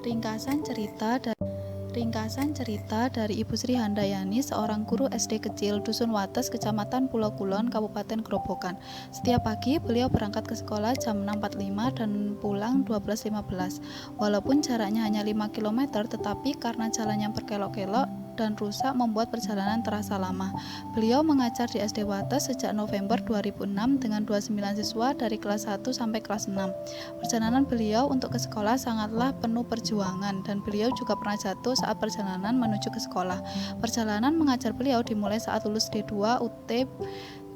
Ringkasan cerita dari Ibu Sri Handayani, seorang guru SD kecil Dusun Wates, Kecamatan Pulau Kulon, Kabupaten Grobogan. Setiap pagi beliau berangkat ke sekolah jam 6.45 dan pulang 12.15. Walaupun jaraknya hanya 5 km, tetapi karena jalan yang berkelok-kelok dan rusak membuat perjalanan terasa lama. Beliau mengajar di SD Wates sejak November 2006 dengan 29 siswa dari kelas 1 sampai kelas 6. Perjalanan beliau untuk ke sekolah sangatlah penuh perjuangan dan beliau juga pernah jatuh saat perjalanan menuju ke sekolah. Perjalanan mengajar beliau dimulai saat lulus D2 UT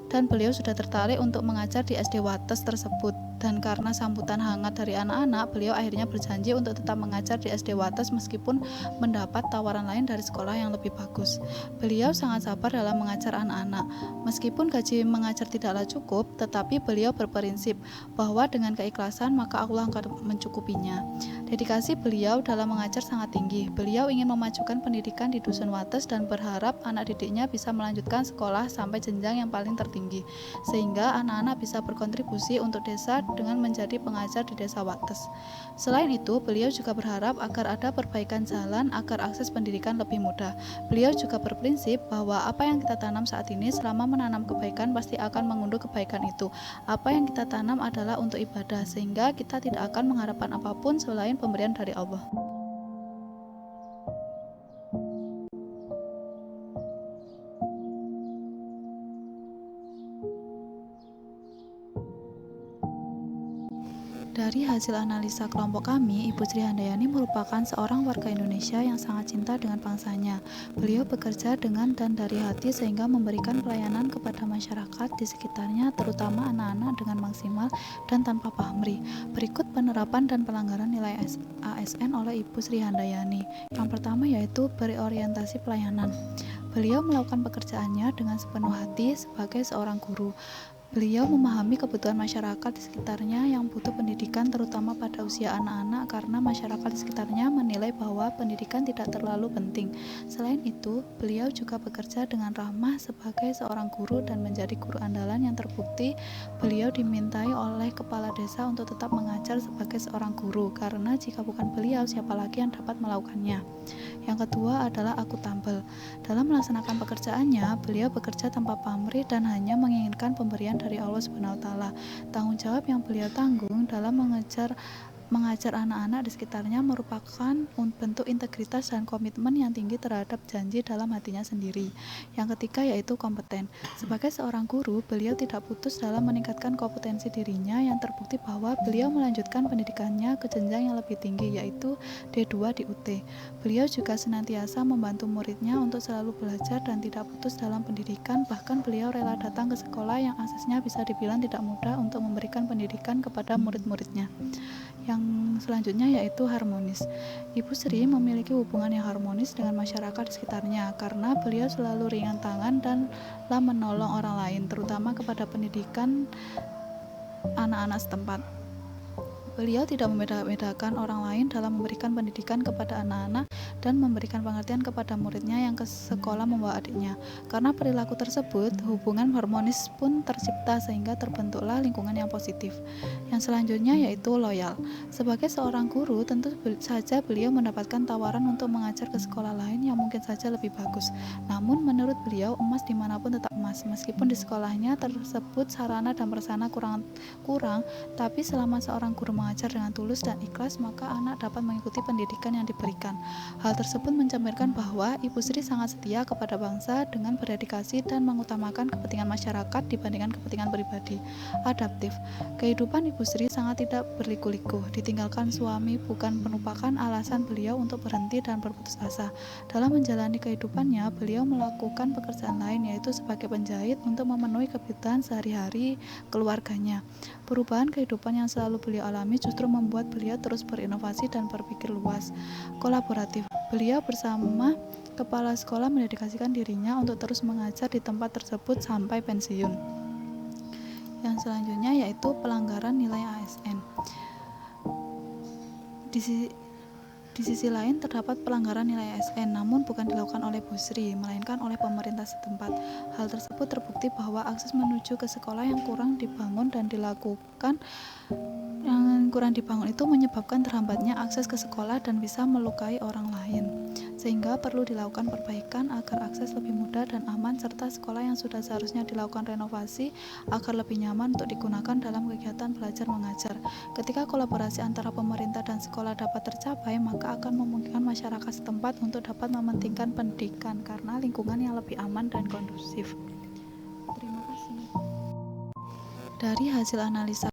dan beliau sudah tertarik untuk mengajar di SD Wates tersebut. Dan karena sambutan hangat dari anak-anak, beliau akhirnya berjanji untuk tetap mengajar di SD Wates meskipun mendapat tawaran lain dari sekolah yang lebih bagus. Beliau sangat sabar dalam mengajar anak-anak. Meskipun gaji mengajar tidaklah cukup, tetapi beliau berprinsip bahwa dengan keikhlasan maka Allah akan mencukupinya. Dedikasi beliau dalam mengajar sangat tinggi. Beliau ingin memajukan pendidikan di Dusun Wates dan berharap anak didiknya bisa melanjutkan sekolah sampai jenjang yang paling tertinggi, sehingga anak-anak bisa berkontribusi untuk desa dengan menjadi pengajar di desa Wates. Selain itu, beliau juga berharap agar ada perbaikan jalan agar akses pendidikan lebih mudah. Beliau juga berprinsip bahwa apa yang kita tanam saat ini selama menanam kebaikan pasti akan mengunduh kebaikan itu. Apa yang kita tanam adalah untuk ibadah, sehingga kita tidak akan mengharapkan apapun selain pemberian dari Allah. Dari hasil analisa kelompok kami, Ibu Sri Handayani merupakan seorang warga Indonesia yang sangat cinta dengan bangsanya. Beliau bekerja dengan dan dari hati sehingga memberikan pelayanan kepada masyarakat di sekitarnya, terutama anak-anak dengan maksimal dan tanpa pamrih. Berikut penerapan dan pelanggaran nilai ASN oleh Ibu Sri Handayani. Yang pertama yaitu berorientasi pelayanan. Beliau melakukan pekerjaannya dengan sepenuh hati sebagai seorang guru. Beliau memahami kebutuhan masyarakat di sekitarnya yang butuh pendidikan, terutama pada usia anak-anak, karena masyarakat di sekitarnya menilai bahwa pendidikan tidak terlalu penting. Selain itu, beliau juga bekerja dengan ramah sebagai seorang guru dan menjadi guru andalan yang terbukti. Beliau dimintai oleh kepala desa untuk tetap mengajar sebagai seorang guru, karena jika bukan beliau, siapa lagi yang dapat melakukannya. Yang kedua adalah akuntabel. Dalam melaksanakan pekerjaannya, beliau bekerja tanpa pamrih dan hanya menginginkan pemberian dari Allah SWT. Tanggung jawab yang beliau tanggung dalam mengajar anak-anak di sekitarnya merupakan bentuk integritas dan komitmen yang tinggi terhadap janji dalam hatinya sendiri. Yang ketiga yaitu kompeten. Sebagai seorang guru, beliau tidak putus dalam meningkatkan kompetensi dirinya yang terbukti bahwa beliau melanjutkan pendidikannya ke jenjang yang lebih tinggi yaitu D2 di UT. Beliau juga senantiasa membantu muridnya untuk selalu belajar dan tidak putus dalam pendidikan, bahkan beliau rela datang ke sekolah yang aksesnya bisa dibilang tidak mudah untuk memberikan pendidikan kepada murid-muridnya. Yang selanjutnya yaitu harmonis. Ibu Sri memiliki hubungan yang harmonis dengan masyarakat di sekitarnya karena beliau selalu ringan tangan dan menolong orang lain, terutama kepada pendidikan anak-anak setempat. Beliau tidak membeda-bedakan orang lain dalam memberikan pendidikan kepada anak-anak dan memberikan pengertian kepada muridnya yang ke sekolah membawa adiknya. Karena perilaku tersebut, hubungan harmonis pun tercipta sehingga terbentuklah lingkungan yang positif. Yang selanjutnya yaitu loyal. Sebagai seorang guru, tentu saja beliau mendapatkan tawaran untuk mengajar ke sekolah lain yang mungkin saja lebih bagus. Namun menurut beliau, emas dimanapun tetap emas. Meskipun di sekolahnya tersebut sarana dan prasarana kurang, tapi selama seorang guru mengajar dengan tulus dan ikhlas, maka anak dapat mengikuti pendidikan yang diberikan. Hal tersebut mencerminkan bahwa Ibu Sri sangat setia kepada bangsa dengan berdedikasi dan mengutamakan kepentingan masyarakat dibandingkan kepentingan pribadi. Adaptif. Kehidupan Ibu Sri sangat tidak berliku-liku. Ditinggalkan suami bukan merupakan alasan beliau untuk berhenti dan berputus asa. Dalam menjalani kehidupannya, beliau melakukan pekerjaan lain yaitu sebagai penjahit untuk memenuhi kebutuhan sehari-hari keluarganya. Perubahan kehidupan yang selalu beliau alami justru membuat beliau terus berinovasi dan berpikir luas. Kolaboratif. Beliau bersama kepala sekolah mendedikasikan dirinya untuk terus mengajar di tempat tersebut sampai pensiun. Yang selanjutnya yaitu pelanggaran nilai ASN. Di sisi lain terdapat pelanggaran nilai ASN, namun bukan dilakukan oleh Bu Sri, melainkan oleh pemerintah setempat. Hal tersebut terbukti bahwa akses menuju ke sekolah yang kurang dibangun dan dilakukan yang yang kurang dibangun itu menyebabkan terhambatnya akses ke sekolah dan bisa melukai orang lain. Sehingga perlu dilakukan perbaikan agar akses lebih mudah dan aman, serta sekolah yang sudah seharusnya dilakukan renovasi agar lebih nyaman untuk digunakan dalam kegiatan belajar mengajar. Ketika kolaborasi antara pemerintah dan sekolah dapat tercapai, maka akan memungkinkan masyarakat setempat untuk dapat mementingkan pendidikan karena lingkungan yang lebih aman dan kondusif. Terima kasih. Dari hasil analisa